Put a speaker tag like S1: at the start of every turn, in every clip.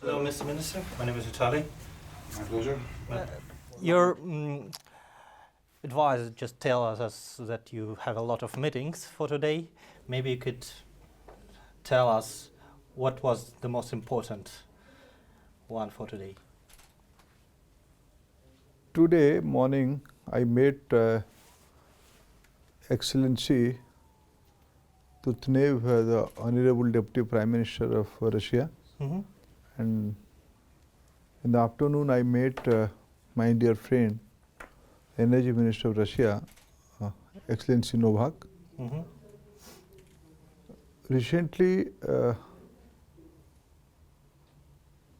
S1: Hello, Mr. Minister. My name is Vitali.
S2: My pleasure.
S1: Your advisor just tell us that you have a lot of meetings for today. Maybe you could tell us what was the most important one for today.
S3: Today morning, I met Excellency Turtnev, the Honorable Deputy Prime Minister of Russia. And in the afternoon, I met my dear friend, Energy Minister of Russia, Excellency Novak. Recently,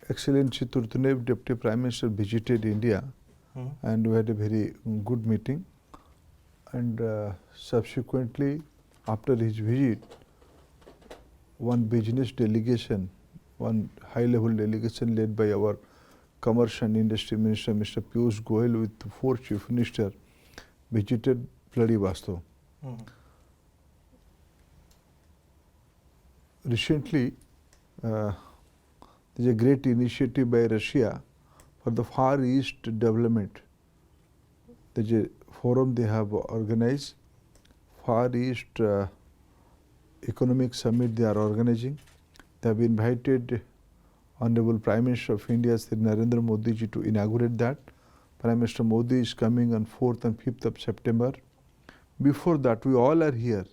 S3: Excellency Turtnev, Deputy Prime Minister, visited India, and we had a very good meeting. And subsequently, after his visit, one business delegation, one high-level delegation led by our Commerce and Industry Minister, Mr. Piyush Goyal, with 4 Chief Ministers, visited Vladivostok. Recently, there is a great initiative by Russia for the Far East development. There is a forum they have organized, Far East Economic Summit they are organizing. They have invited Honorable Prime Minister of India, Sri Narendra Modi ji, to inaugurate that. Prime Minister Modi is coming on 4th and 5th of September. Before that, we all are here.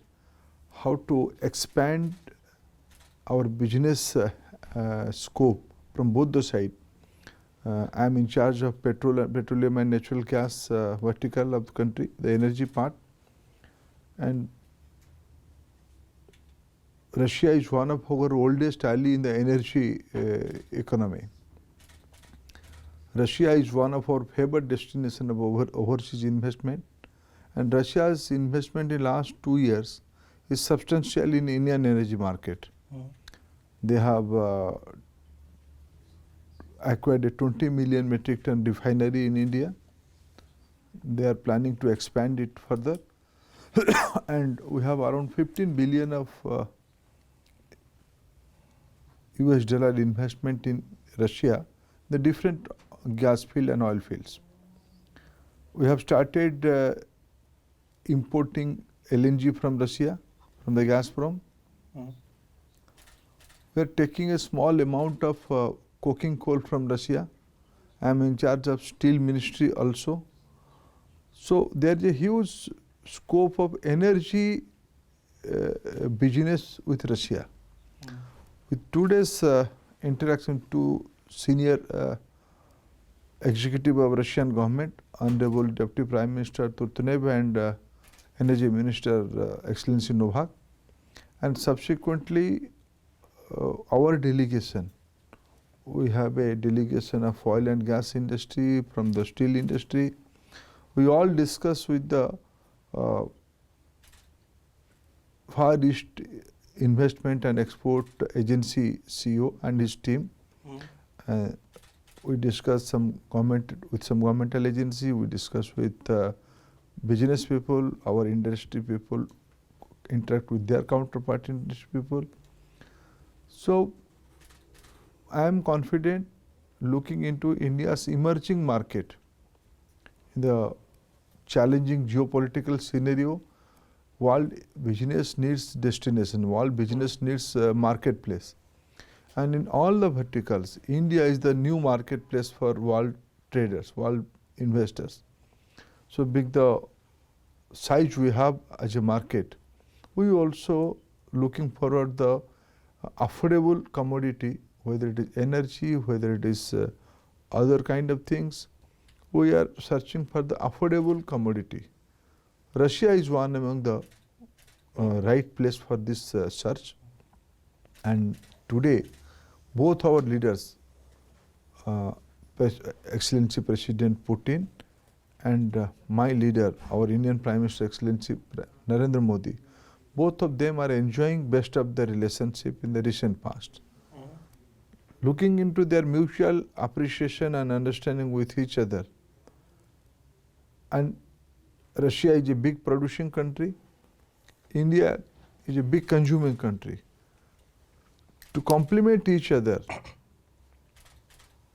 S3: How to expand our business scope from both the sides. I am in charge of petroleum and natural gas vertical of the country, the energy part. And Russia is one of our oldest ally in the energy economy. Russia is one of our favored destinations of overseas investment. And Russia's investment in last 2 years is substantial in Indian energy market. They have acquired a 20 million metric ton refinery in India. They are planning to expand it further. And we have around 15 billion of US dollar investment in Russia, the different gas field and oil fields. We have started importing LNG from Russia, from the Gazprom. We are taking a small amount of coking coal from Russia. I am in charge of steel ministry also. So there is a huge scope of energy business with Russia. With today's interaction, 2 senior executive of Russian government, Honorable Deputy Prime Minister Turtnev and Energy Minister Excellency Novak, and subsequently our delegation. We have a delegation of oil and gas industry, from the steel industry. We all discuss with the Far East Investment and Export Agency CEO and his team. We discuss some governmental agency. We discuss with business people, our industry people, interact with their counterpart industry people. So I am confident, looking into India's emerging market, in the challenging geopolitical scenario. World business needs destination, world business needs marketplace. And in all the verticals, India is the new marketplace for world traders, world investors. So big the size we have as a market, we also looking forward the affordable commodity, whether it is energy, whether it is other kind of things. We are searching for the affordable commodity. Russia is one among the right place for this search. And today, both our leaders, Excellency President Putin and my leader, our Indian Prime Minister Excellency Narendra Modi, both of them are enjoying best of the relationship in the recent past. Looking into their mutual appreciation and understanding with each other. And Russia is a big producing country. India is a big consuming country. To complement each other,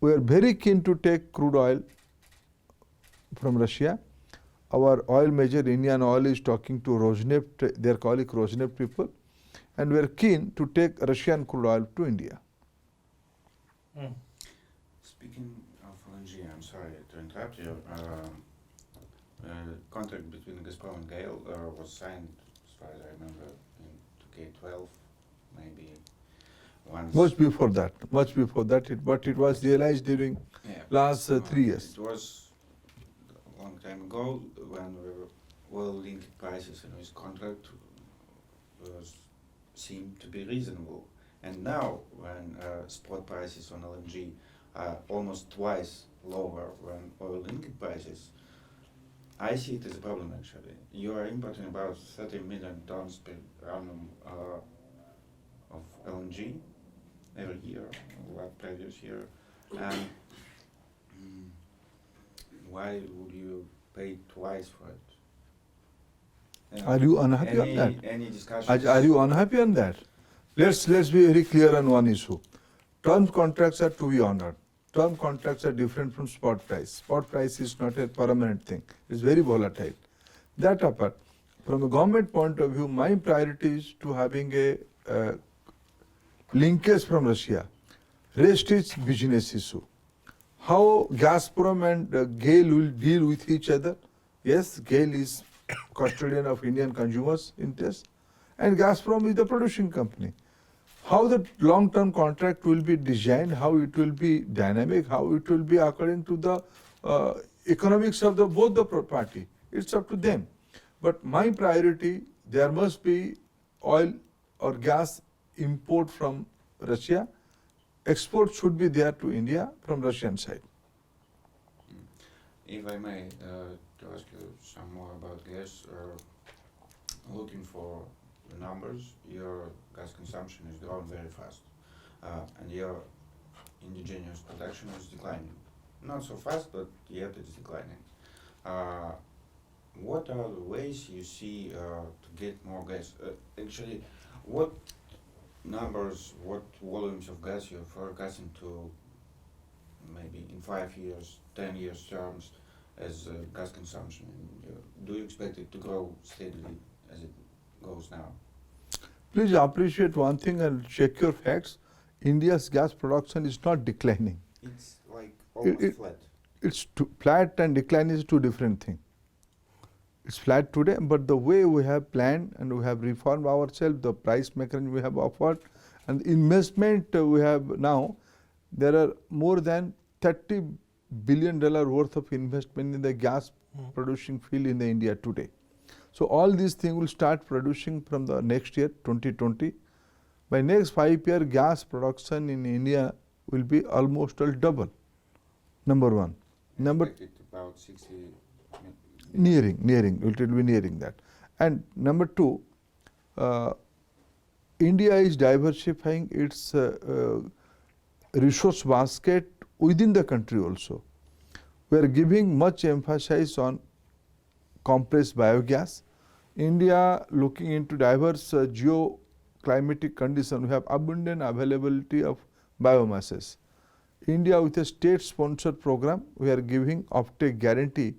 S3: we are very keen to take crude oil from Russia. Our oil major Indian Oil is talking to Rosneft, their colleague Rosneft people, and we are keen to take Russian crude oil to India.
S1: Mm.
S2: Speaking of LNG, I'm sorry to interrupt you. Contract between Gazprom and GAIL was signed, as far as I remember, in 2012, maybe once.
S3: Much before that, but it was realized during last 3 years.
S2: It was a long time ago when oil-linked prices in this contract seemed to be reasonable. And now, when spot prices on LNG are almost twice lower than oil-linked prices, I see it as a problem actually. You are importing about 30 million tons per annum of LNG every year, like previous year, and why would you pay twice for it?
S3: Are you unhappy on that?
S2: Any discussions?
S3: Are you unhappy on that? Let's be very clear on one issue. Term contracts are to be honored. Term contracts are different from spot price. Spot price is not a permanent thing. It's very volatile. That apart, from a government point of view, my priority is to having a linkage from Russia. Rest is business issue. How Gazprom and GAIL will deal with each other? Yes, GAIL is custodian of Indian consumers' interests, and Gazprom is the producing company. How the long-term contract will be designed, how it will be dynamic, how it will be according to the economics of both the party, it's up to them. But my priority, there must be oil or gas import from Russia. Export should be there to India from Russian side.
S2: If I may, to ask you some more about gas, looking for the numbers, your gas consumption is growing very fast, and your indigenous production is declining. Not so fast, but yet it's declining. What are the ways you see to get more gas? Actually, what numbers, what volumes of gas you're forecasting to maybe in 5 years, 10 years terms as gas consumption? Do you expect it to grow steadily as it goes now?
S3: Please appreciate one thing and check your facts. India's gas production is not declining.
S2: It's like almost flat.
S3: It's flat and decline is two different things. It's flat today, but the way we have planned and we have reformed ourselves, the price mechanism we have offered, and the investment we have now, there are more than $30 billion worth of investment in the gas producing field in the India today. So all these things will start producing from the next year, 2020. By next 5 years, gas production in India will be almost all double. Number one.
S2: Expected about 60.
S3: Nearing, it will be nearing that. And number two, India is diversifying its resource basket within the country also. We are giving much emphasis on compressed biogas. India looking into diverse geoclimatic conditions, we have abundant availability of biomasses. India with a state-sponsored program, we are giving offtake guarantee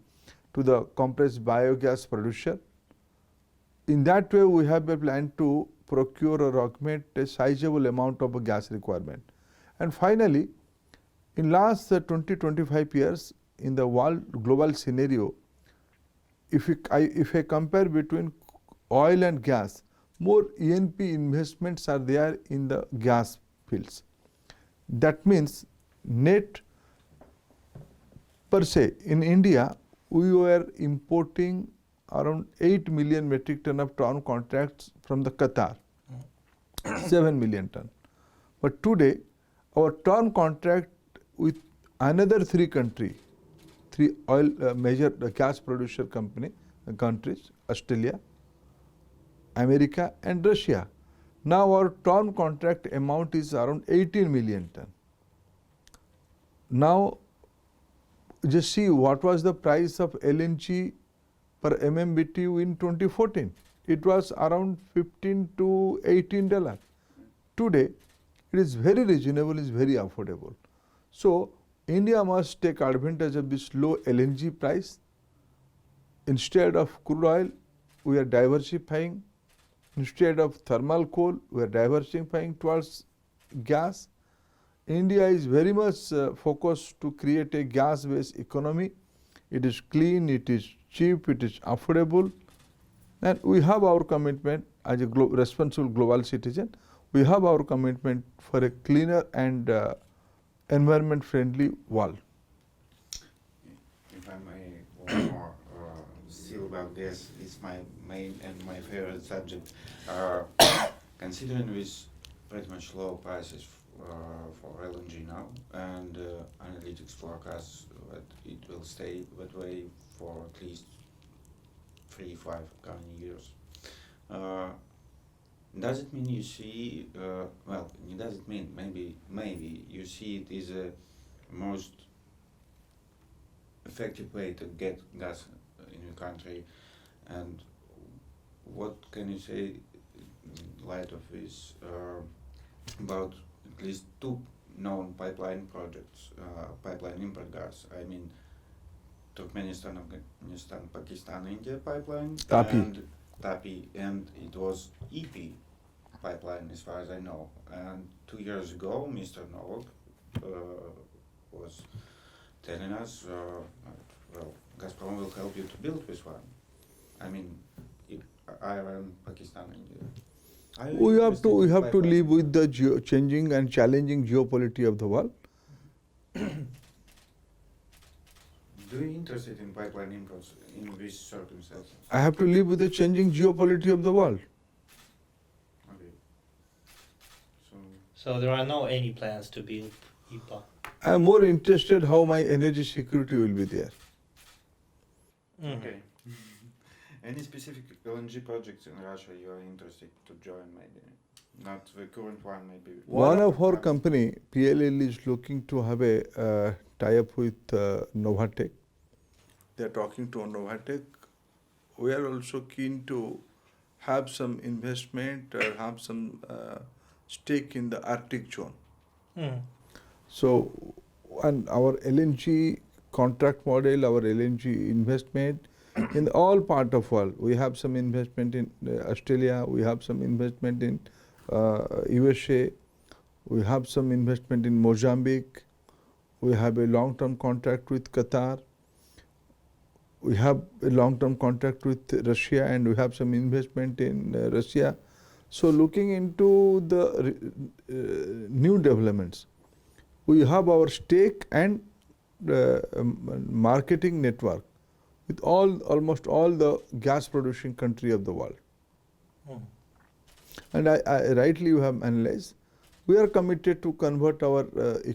S3: to the compressed biogas producer. In that way, we have a plan to procure or augment a sizable amount of gas requirement. And finally, in last 20-25 years, in the world global scenario, if I compare between oil and gas, more E&P investments are there in the gas fields. That means net per se in India, we were importing around 8 million metric ton of term contracts from the Qatar, 7 million ton. But today, our term contract with another 3 oil major gas producer countries, Australia, America and Russia. Now our term contract amount is around 18 million ton. Now just see what was the price of LNG per MMBTU in 2014. It was around $15 to $18. Today, it is very reasonable, is very affordable. So India must take advantage of this low LNG price. Instead of crude oil, we are diversifying. Instead of thermal coal, we are diversifying towards gas. India is very much focused to create a gas-based economy. It is clean, it is cheap, it is affordable, and we have our commitment as a responsible global citizen. We have our commitment for a cleaner and environment-friendly world.
S2: If I may, one more still about gas, it's my main and my favorite subject. Considering with pretty much low prices for LNG now, and analytics forecasts that it will stay that way for at least 3-5 coming years. Does it mean you see? Well, it doesn't mean maybe you see it is a most effective way to get gas in your country, and what can you say in light of this about at least two known pipeline projects, pipeline import gas? I mean, Turkmenistan, Afghanistan, Pakistan, India pipeline,
S3: TAPI.
S2: and TAPI, and it was EP pipeline as far as I know. And 2 years ago, Mr. Novak was telling us, well, Gazprom will help you to build this one. I mean, Iran, Pakistan, India. Are you
S3: We
S2: interested in
S3: have to
S2: pipeline?
S3: live with the changing and challenging geopolity of the world.
S2: Do you interested in pipeline imports in these circumstances?
S3: I have to live with the changing geopolity of the world.
S2: Okay. So
S1: So there are no any plans to build IPA.
S3: I am more interested how my energy security will be there.
S2: okay. Any specific LNG projects in Russia you are interested to join? Maybe not the current one. Maybe
S3: One of our company, PLL, is looking to have a tie-up with Novatec. They are talking to Novatec. We are also keen to have some investment or have some stake in the Arctic zone.
S1: Mm.
S3: So, and our LNG contract model, our LNG investment in all part of world. We have some investment in Australia. We have some investment in USA. We have some investment in Mozambique. We have a long-term contract with Qatar. We have a long-term contract with Russia, and we have some investment in Russia. So, looking into the new developments, we have our stake and marketing network with almost all the gas producing country of the world.
S1: Mm.
S3: And I rightly you have analyzed, we are committed to convert our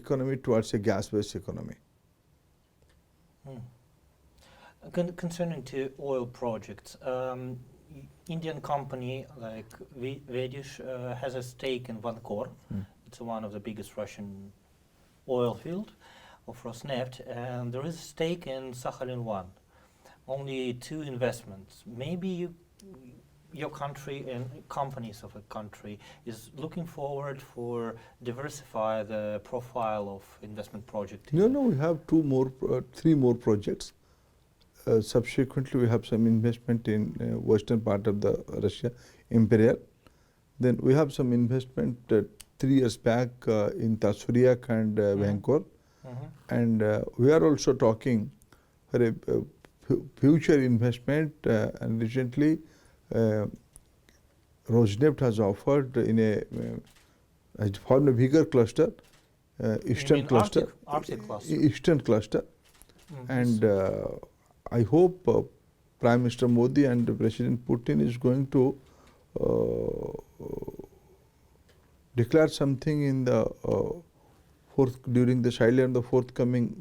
S3: economy towards a gas-based economy.
S1: Mm. Concerning to oil projects, Indian company like Vedomosti has a stake in Vankor.
S3: Mm.
S1: It's one of the biggest Russian oil field of Rosneft, and there is a stake in Sakhalin-1. Only 2 investments. Maybe your country and companies of a country is looking forward for diversify the profile of investment project.
S3: No, we have 3 more projects. Subsequently, we have some investment in western part of the Russia, Imperial. Then we have some investment 3 years back in Tasuriak and Vankor. And we are also talking for a future investment, and recently Rosneft has offered in a formed a bigger cluster, Eastern cluster,
S1: Arctic cluster.
S3: Eastern cluster,
S1: Mm.
S3: and I hope Prime Minister Modi and President Putin is going to declare something in the during the Thailand the forthcoming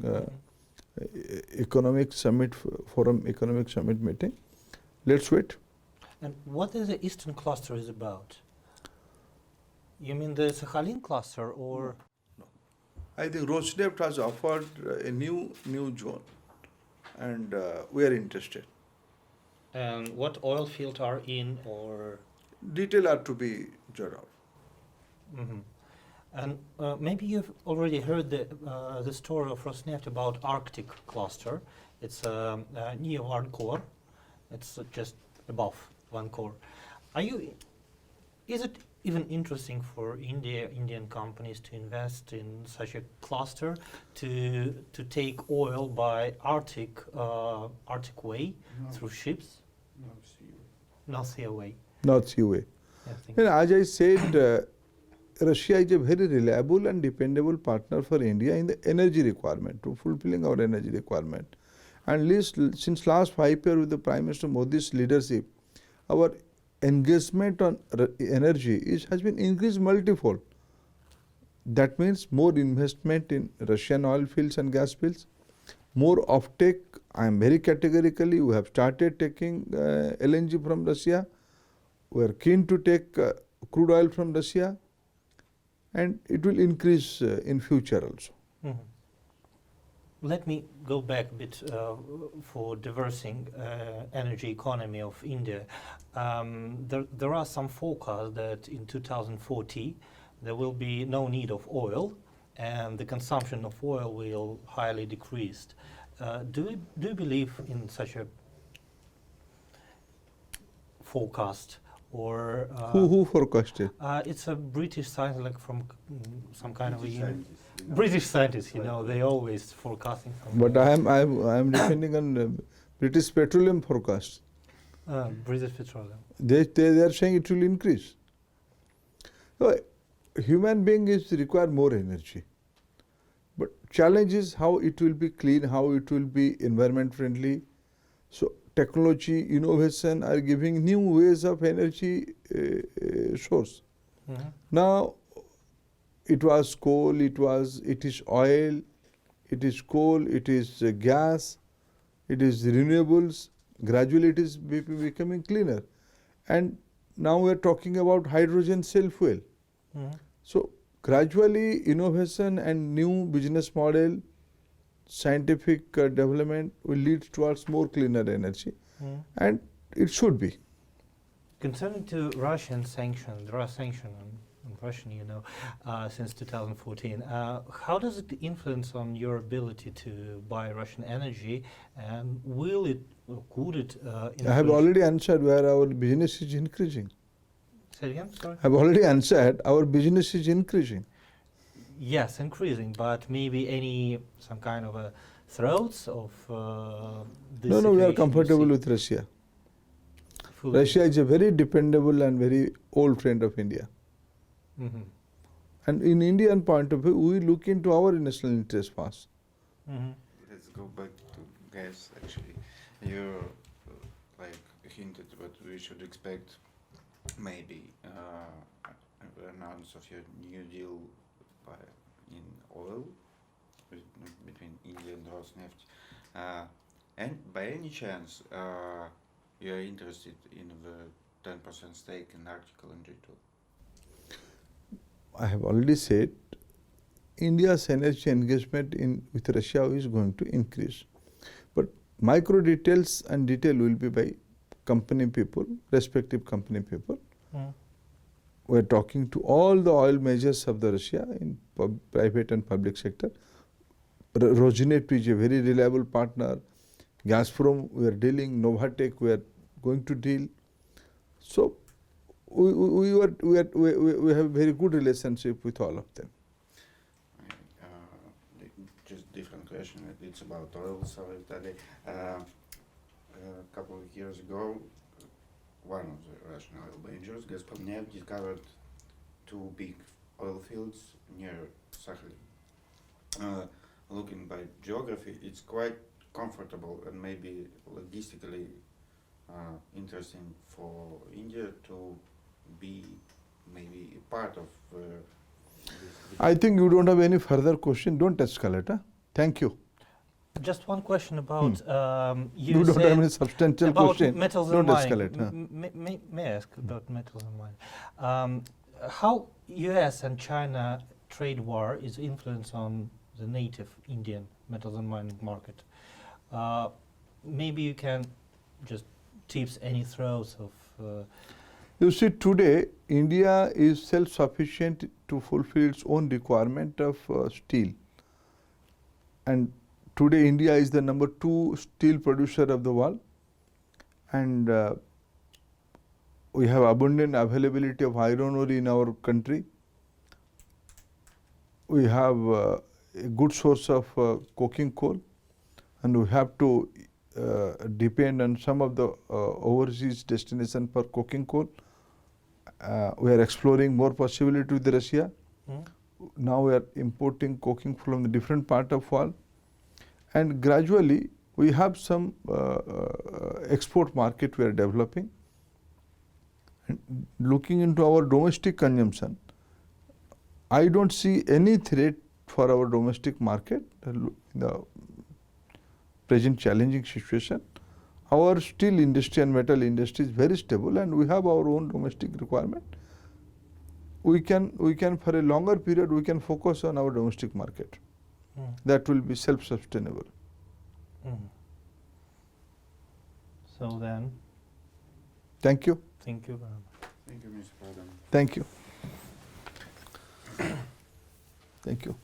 S3: economic summit forum economic summit meeting. Let's wait.
S1: And what is the Eastern cluster is about? You mean the Sakhalin cluster or?
S3: I think Rosneft has offered a new zone, and we are interested.
S1: And what oil field are in or?
S3: Detail are to be judged out.
S1: Mhm. And maybe you've already heard the story of Rosneft about Arctic cluster. It's near one core. It's just above one core. Is it even interesting for Indian companies to invest in such a cluster to take oil by Arctic way through ships? North Sea way.
S3: North Sea way.
S1: Yeah, thank
S3: And
S1: you.
S3: as I said, Russia is a very reliable and dependable partner for India in the energy requirement, to fulfilling our energy requirement. And since last 5 years with the Prime Minister Modi's leadership, our engagement on energy has been increased multifold. That means more investment in Russian oil fields and gas fields, more offtake. I am very categorically, we have started taking LNG from Russia. We are keen to take crude oil from Russia, and it will increase in future also.
S1: Mhm. Let me go back a bit for diversing energy economy of India. There are some forecasts that in 2040 there will be no need of oil and the consumption of oil will highly decrease. Do you believe in such a forecast? Or
S3: Who forecasted?
S1: it's a British scientist, like from some kind of a
S2: British scientists, you know.
S1: British scientists, you
S2: Like-
S1: know, they always forecasting something.
S3: But I am depending on British Petroleum forecast.
S1: British Petroleum.
S3: They are saying it will increase. So, human being is require more energy. But challenge is how it will be clean, how it will be environment friendly. So technology, innovation are giving new ways of energy source.
S1: Mhm.
S3: Now, it was coal, it is oil, it is coal, it is gas, it is renewables. Gradually it is becoming cleaner. And now we are talking about hydrogen cell fuel.
S1: Mhm.
S3: So gradually innovation and new business model, scientific development will lead towards more cleaner energy,
S1: Mhm.
S3: and it should be.
S1: Concerning to Russian sanctions, there are sanctions on Russian, you know, since 2014. How does it influence on your ability to buy Russian energy, and will it, or could it
S3: I have
S1: influence?
S3: already answered where our business is increasing.
S1: Say it again, sorry?
S3: I have already answered our business is increasing.
S1: Yes, increasing, but maybe some kind of a threats of this
S3: No, we are
S1: situation you
S3: comfortable
S1: see?
S3: with Russia.
S1: Fully.
S3: Russia is a very dependable and very old friend of India.
S1: Mhm.
S3: And in Indian point of view, we look into our national interest first.
S1: Mhm.
S2: Let's go back to gas. Actually, you like hinted what we should expect. Maybe announce of your new deal in oil between India and Rosneft. And by any chance, you are interested in the 10% stake in Arctic LNG too?
S3: I have already said India's energy engagement with Russia is going to increase. But micro details and detail will be by company people, respective company people.
S1: Mhm.
S3: We are talking to all the oil majors of the Russia in private and public sector. Rosneft is a very reliable partner. Gazprom we are dealing. Novatek we are going to deal. So we have very good relationship with all of them.
S2: Just different question. It's about oil. So a couple of years ago, one of the Russian oil majors, Gazprom, discovered 2 big oil fields near Sakhalin. Looking by geography, it's quite comfortable and maybe logistically interesting for India to be maybe a part of this.
S3: I think you don't have any further question. Don't escalate. Huh? Thank you.
S1: Just one question about
S3: You
S1: you
S3: don't
S1: said
S3: have any substantial
S1: about
S3: question.
S1: metals
S3: Don't
S1: and mining.
S3: escalate. Huh?
S1: May I ask about metals and mining? How U.S. and China trade war is influence on the native Indian metals and mining market? Maybe you can just tips any throws of
S3: You see, today India is self-sufficient to fulfill its own requirement of steel, and today India is the number 2 steel producer of the world, and we have abundant availability of iron ore in our country. We have a good source of coking coal, and we have to depend on some of the overseas destination for coking coal. We are exploring more possibility with Russia. Now we are importing coking from the different part of world, and gradually we have some export market we are developing. And looking into our domestic consumption, I don't see any threat for our domestic market in the present challenging situation. Our steel industry and metal industry is very stable, and we have our own domestic requirement. We can for a longer period we can focus on our domestic market. That will be self-sustainable.
S1: So then,
S3: Thank you.
S1: thank you very much.
S2: Thank you, Mr. President.
S3: Thank you. Thank you.